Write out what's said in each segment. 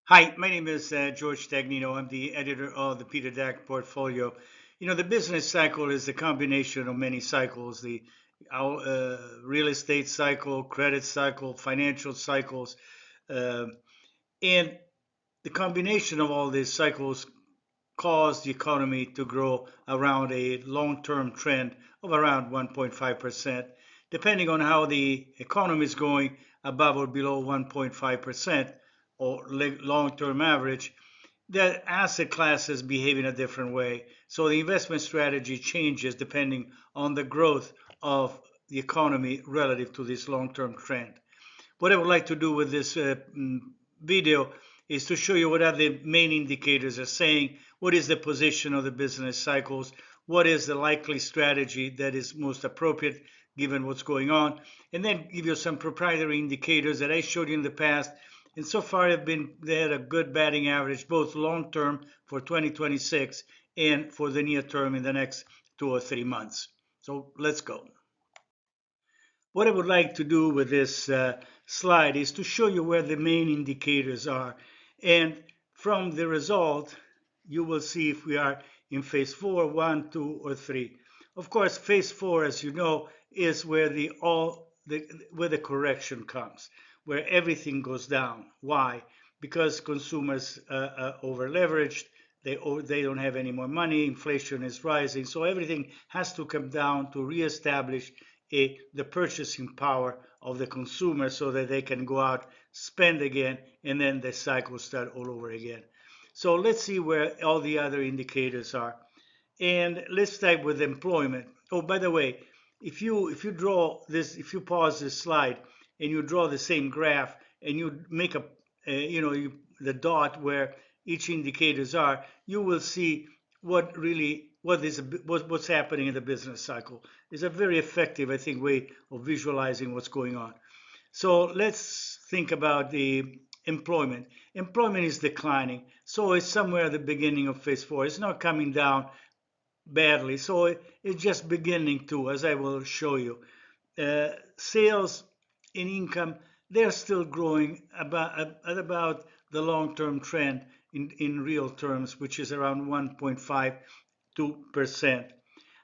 Hi, my name is George Stagnino. I'm the editor of the Peter Dack Portfolio. The business cycle is a combination of many cycles: the real estate cycle, credit cycle, financial cycles, uh, and the combination of all these cycles cause the economy to grow around a long-term trend of around 1.5%, depending on how the economy is going, above or below 1.5% or long-term average. The asset classes behave in a different way. So the investment strategy changes depending on the growth of the economy relative to this long-term trend. What I would like to do with this video is to show you what are the main indicators are saying, what is the position of the business cycles, what is the likely strategy that is most appropriate given what's going on, and then give you some proprietary indicators that I showed you in the past. And so far, they had a good batting average, both long term for 2026 and for the near term in the next 2 or 3 months. So let's go. What I would like to do with this slide is to show you where the main indicators are. And from the result, you will see if we are in phase 4, 1, 2, or 3. Of course, phase 4, as you know, is where where the correction comes, where everything goes down. Why? Because consumers are over leveraged, they don't have any more money, inflation is rising, so everything has to come down to reestablish the purchasing power of the consumer so that they can go out, spend again, and then the cycle start all over again. So let's see where all the other indicators are. And let's start with employment. Oh, by the way, if you pause this slide and you draw the same graph and you make the dot where each indicators are, you will see what's happening in the business cycle. It's a very effective, I think, way of visualizing what's going on. So let's think about the employment. Employment is declining, so it's somewhere at the beginning of phase 4. It's not coming down badly. So it's just beginning to, as I will show you. Sales and income, they're still growing at about the long-term trend in real terms, which is around 1.52%.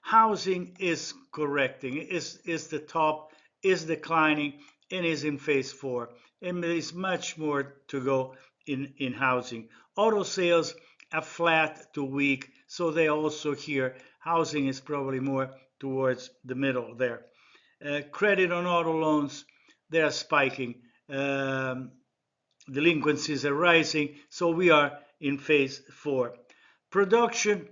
Housing is correcting, is the top, is declining, and is in phase 4. And there is much more to go in housing. Auto sales are flat to weak, so they also here. Housing is probably more towards the middle there. Credit on auto loans, they are spiking. Delinquencies are rising, so we are in phase 4. Production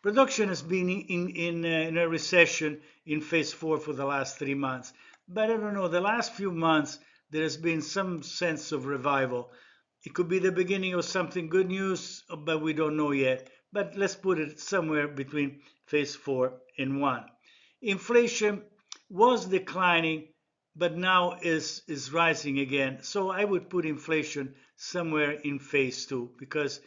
Production has been in a recession in phase 4 for the last 3 months. But I don't know, the last few months, there has been some sense of revival. It could be the beginning of something good news, but we don't know yet. But let's put it somewhere between phase 4 and 1. Inflation was declining, but now is rising again. So I would put inflation somewhere in phase 2 because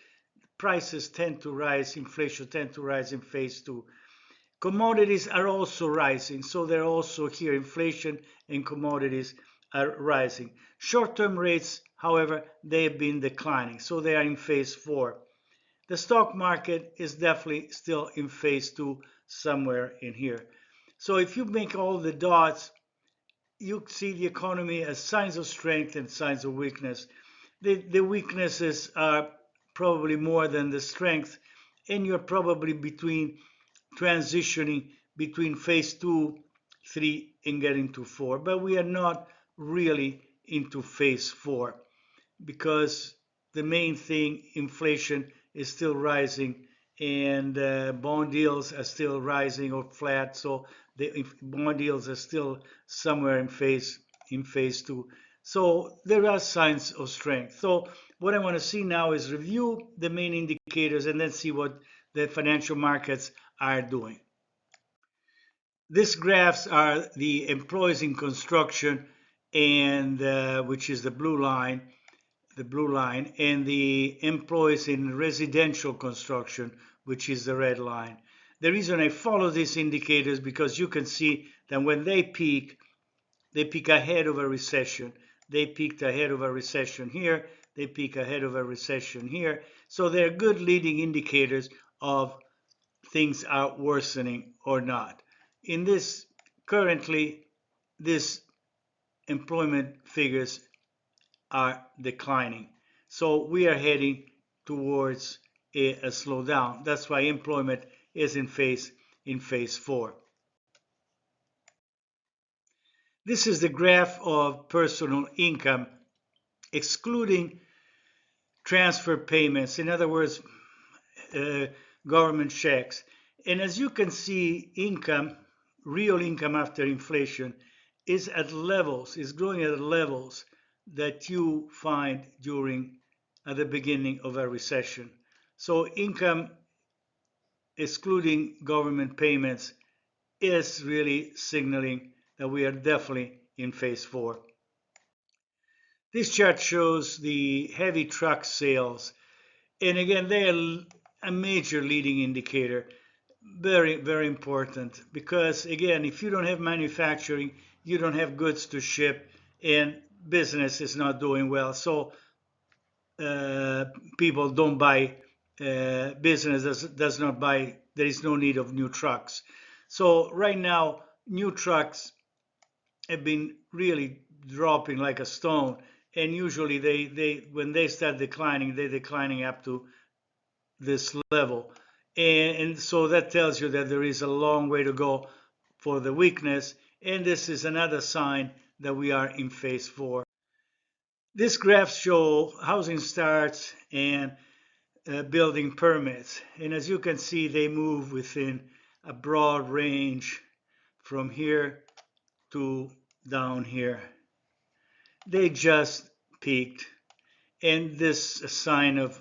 prices tend to rise, inflation tend to rise in phase 2. Commodities are also rising, so they're also here. Inflation and commodities are rising. Short-term rates, however, they have been declining, so they are in phase 4. The stock market is definitely still in phase 2, somewhere in here. So if you make all the dots, you see the economy as signs of strength and signs of weakness. The weaknesses are probably more than the strength, and you're probably transitioning between phase 2, 3, and getting to 4. But we are not really into phase 4 because the main thing, inflation is still rising, and bond yields are still rising or flat. So the bond yields are still somewhere in phase 2. So there are signs of strength. So what I want to see now is review the main indicators and then see what the financial markets are doing. These graphs are the employees in construction, and which is the blue line, and the employees in residential construction, which is the red line. The reason I follow these indicators because you can see that when they peak ahead of a recession. They peaked ahead of a recession here. They peak ahead of a recession here. So they're good leading indicators of things are worsening or not. In this, currently, this employment figures are declining. So we are heading towards a slowdown. That's why employment is in phase 4. This is the graph of personal income excluding transfer payments. In other words, government checks. And as you can see, income, real income after inflation, is growing at levels that you find at the beginning of a recession. So income excluding government payments is really signaling that we are definitely in phase 4. This chart shows the heavy truck sales. And again, they are a major leading indicator. Very, very important, because again, if you don't have manufacturing, you don't have goods to ship, and business is not doing well. So people don't buy, business does not buy, there is no need of new trucks. So right now, new trucks have been really dropping like a stone, and usually when they start declining, they're declining up to this level. And so that tells you that there is a long way to go for the weakness. And this is another sign that we are in phase 4. This graph shows housing starts and building permits. And as you can see, they move within a broad range from here to down here. They just peaked. And this is a sign of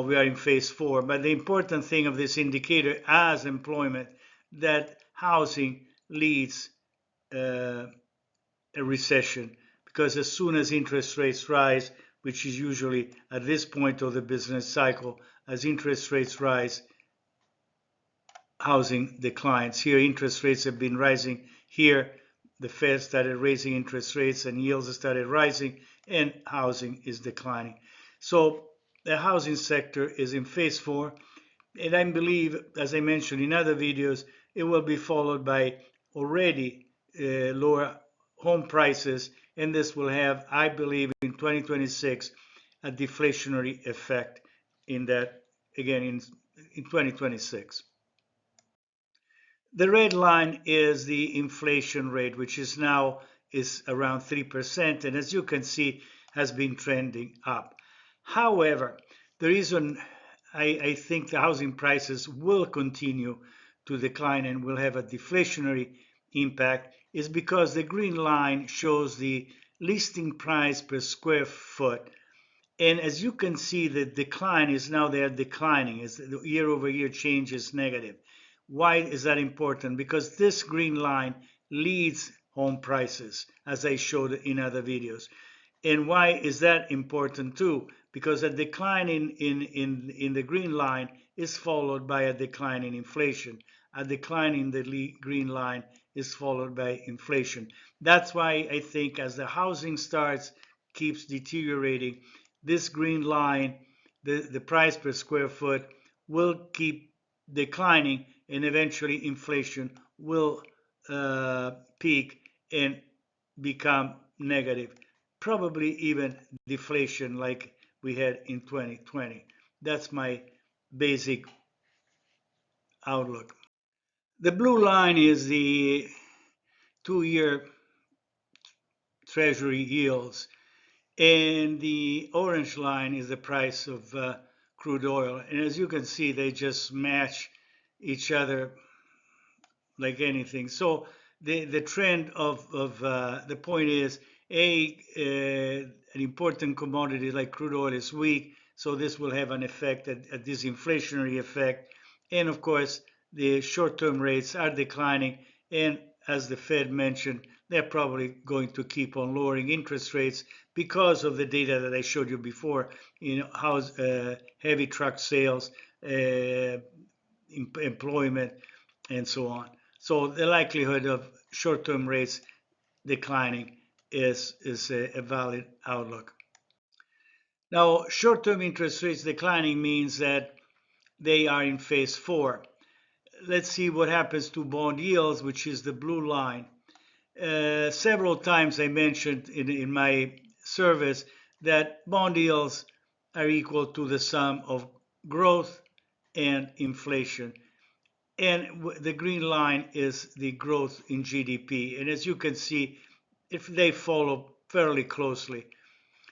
we are in phase 4. But the important thing of this indicator as employment, that housing leads a recession, because as soon as interest rates rise, which is usually at this point of the business cycle, as interest rates rise, housing declines. Here, interest rates have been rising. Here, the Fed started raising interest rates and yields started rising, and housing is declining. So the housing sector is in phase 4, and I believe, as I mentioned in other videos, it will be followed by already lower home prices, and this will have, I believe, in 2026 a deflationary effect in that, again, in 2026. The red line is the inflation rate, which is now around 3%, and as you can see, has been trending up. However, the reason I think the housing prices will continue to decline and will have a deflationary impact is because the green line shows the listing price per square foot. And as you can see, the decline is now they are declining as the year-over-year change is negative. Why is that important? Because this green line leads home prices, as I showed in other videos. And why is that important too? Because a decline in the green line is followed by a decline in inflation. A decline in the green line is followed by inflation. That's why I think as the housing starts keeps deteriorating, this green line, the price per square foot, will keep declining, and eventually inflation will peak and become negative, probably even deflation like we had in 2020. That's my basic outlook. The blue line is the 2-year treasury yields, and the orange line is the price of crude oil. And as you can see, they just match each other like anything. So the trend of the point is an important commodity like crude oil is weak, so this will have an effect, a disinflationary effect. And of course, the short-term rates are declining, and as the Fed mentioned, they're probably going to keep on lowering interest rates because of the data that I showed you before, how heavy truck sales, employment, and so on. So the likelihood of short-term rates declining is a valid outlook. Now, short-term interest rates declining means that they are in phase 4. Let's see what happens to bond yields, which is the blue line. Several times I mentioned in my service that bond yields are equal to the sum of growth and inflation. And the green line is the growth in GDP. And as you can see, if they follow fairly closely.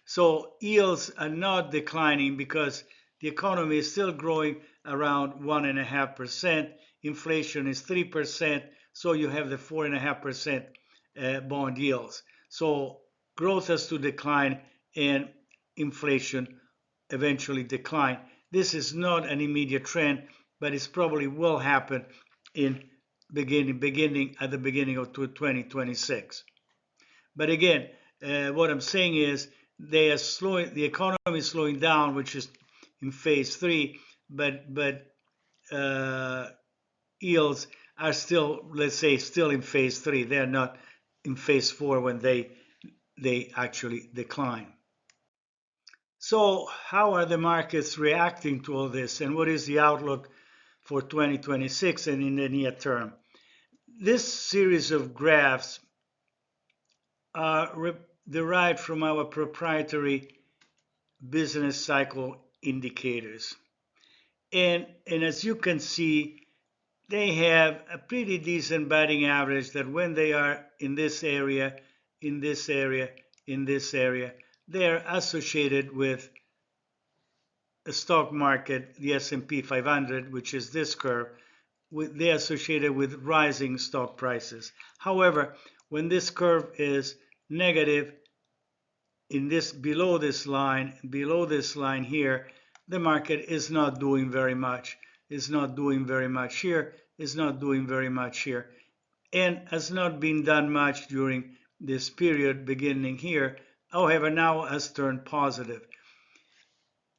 So yields are not declining because the economy is still growing around 1.5%. Inflation is 3%. So you have the 4.5% bond yields. So growth has to decline and inflation eventually decline. This is not an immediate trend, but it probably will happen in beginning at the beginning of 2026. But again, what I'm saying is they are slowing. The economy is slowing down, which is in phase 3, but yields are still, let's say, still in phase 3. They are not in phase 4 when they actually decline. So how are the markets reacting to all this, and what is the outlook for 2026 and in the near term? This series of graphs are derived from our proprietary business cycle indicators. And as you can see, they have a pretty decent batting average that when they are in this area, in this area, in this area, they are associated with a stock market, the S&P 500, which is this curve, they're associated with rising stock prices. However, when this curve is negative, in this below this line here, the market is not doing very much. Is not doing very much here. Is not doing very much here, and has not been done much during this period beginning here. However, now has turned positive.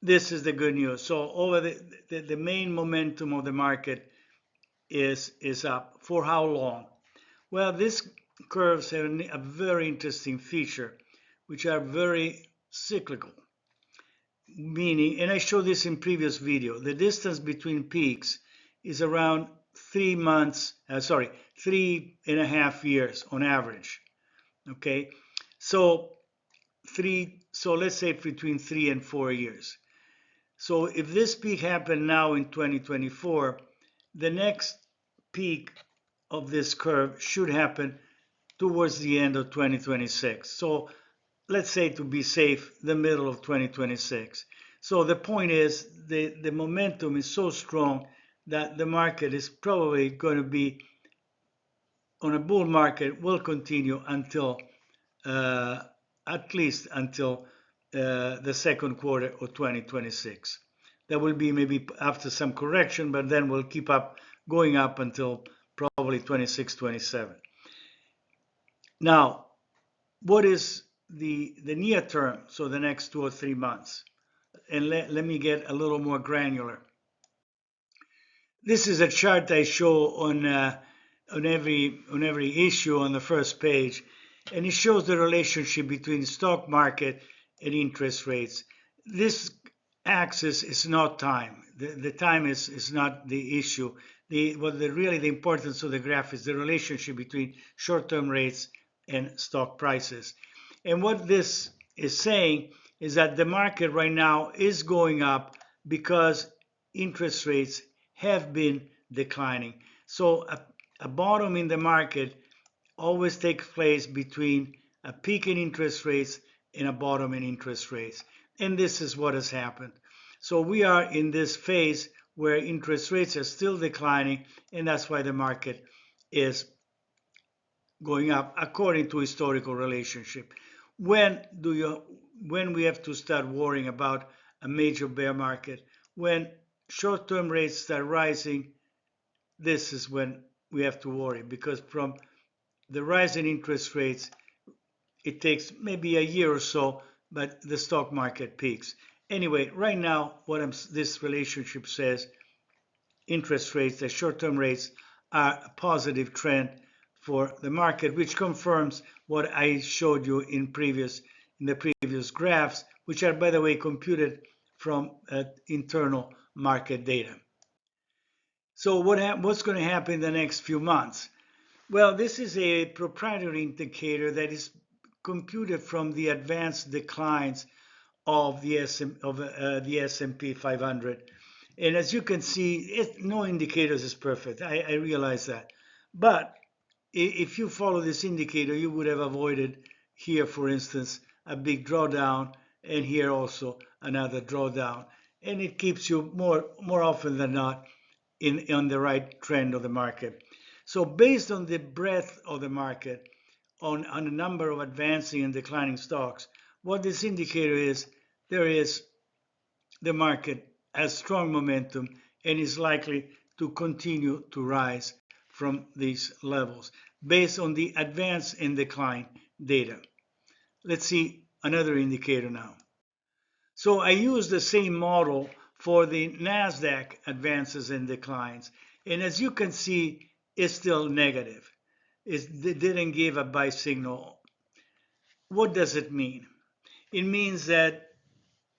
This is the good news. So over the main momentum of the market is up. For how long? Well, these curves have a very interesting feature, which are very cyclical. Meaning, and I showed this in previous video, the distance between peaks is around 3 months, 3.5 years on average. Okay, so let's say between 3 and 4 years. So if this peak happened now in 2024, the next peak of this curve should happen towards the end of 2026. So let's say, to be safe, the middle of 2026. So the point is the momentum is so strong that the market is probably going to be on a bull market, will continue until at least until the second quarter of 2026. That will be maybe after some correction, but then we'll keep up going up until probably 26, 27. Now, what is the near term, so the next 2 or 3 months? And let me get a little more granular. This is a chart I show on every issue on the first page, and it shows the relationship between stock market and interest rates. This axis is not time. The time is not the issue. Really the importance of the graph is the relationship between short-term rates and stock prices. And what this is saying is that the market right now is going up because interest rates have been declining. So a bottom in the market always takes place between a peak in interest rates and a bottom in interest rates. And this is what has happened. So we are in this phase where interest rates are still declining, and that's why the market is going up according to historical relationship. When we have to start worrying about a major bear market? When short-term rates start rising, this is when we have to worry, because from the rise in interest rates, it takes maybe a year or so, but the stock market peaks. Anyway, right now, this relationship says interest rates, the short-term rates, are a positive trend for the market, which confirms what I showed you in previous in the previous graphs, which are, by the way, computed from internal market data. So what's going to happen in the next few months? Well, this is a proprietary indicator that is computed from the advanced declines of the S&P 500. And as you can see, no indicators is perfect. I realize that. But if you follow this indicator, you would have avoided here, for instance, a big drawdown, and here also another drawdown. And it keeps you more often than not on the right trend of the market. So based on the breadth of the market, on a number of advancing and declining stocks, what this indicator is, the market has strong momentum and is likely to continue to rise from these levels based on the advance and decline data. Let's see another indicator now. So I use the same model for the NASDAQ advances and declines. And as you can see, it's still negative. It didn't give a buy signal. What does it mean? It means that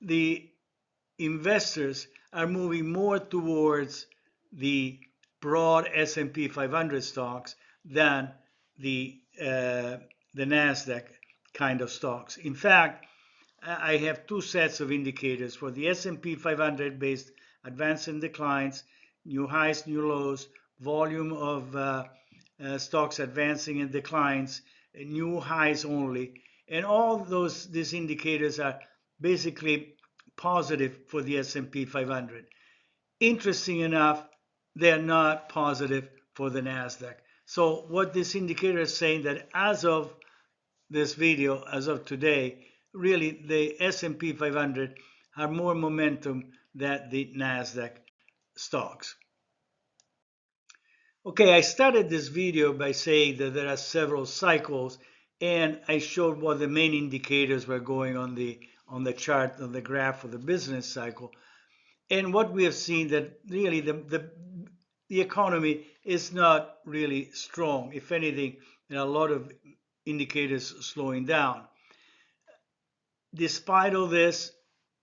the investors are moving more towards the broad S&P 500 stocks than the NASDAQ kind of stocks. In fact, I have two sets of indicators for the S&P 500 based advance and declines, new highs, new lows, volume of stocks advancing and declines, new highs only. And all these indicators are basically positive for the S&P 500. Interesting enough, they're not positive for the NASDAQ. So what this indicator is saying that as of this video, as of today, really the S&P 500 have more momentum than the NASDAQ stocks. Okay, I started this video by saying that there are several cycles, and I showed what the main indicators were going on the chart, on the graph of the business cycle. And what we have seen that really the economy is not really strong. If anything, there are a lot of indicators slowing down. Despite all this,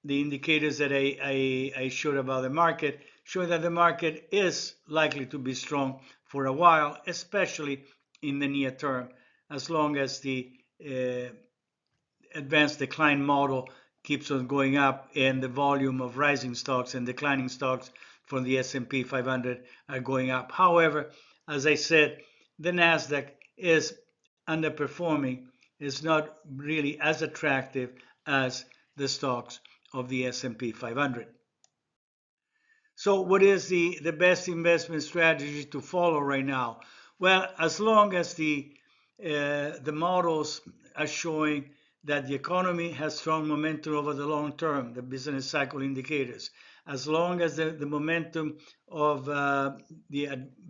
the indicators that I showed about the market show that the market is likely to be strong for a while, especially in the near term, as long as the advanced decline model keeps on going up and the volume of rising stocks and declining stocks from the S&P 500 are going up. However, as I said, the NASDAQ is underperforming, is not really as attractive as the stocks of the S&P 500. So what is the best investment strategy to follow right now? Well, as long as the models are showing that the economy has strong momentum over the long term, the business cycle indicators, as long as the momentum of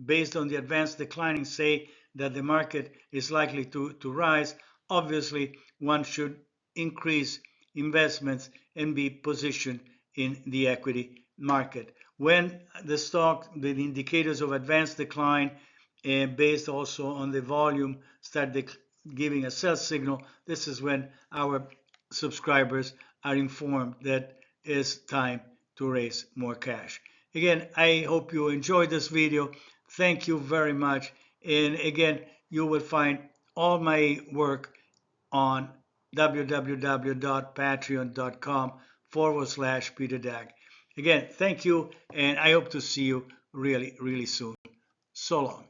based on the advanced declining say that the market is likely to rise, obviously one should increase investments and be positioned in the equity market. When the indicators of advanced decline and based also on the volume start giving a sell signal, this is when our subscribers are informed that it's time to raise more cash. Again, I hope you enjoyed this video. Thank you very much. And again, you will find all my work on www.patreon.com/Peter Dag. Again, thank you, and I hope to see you really, really soon. So long.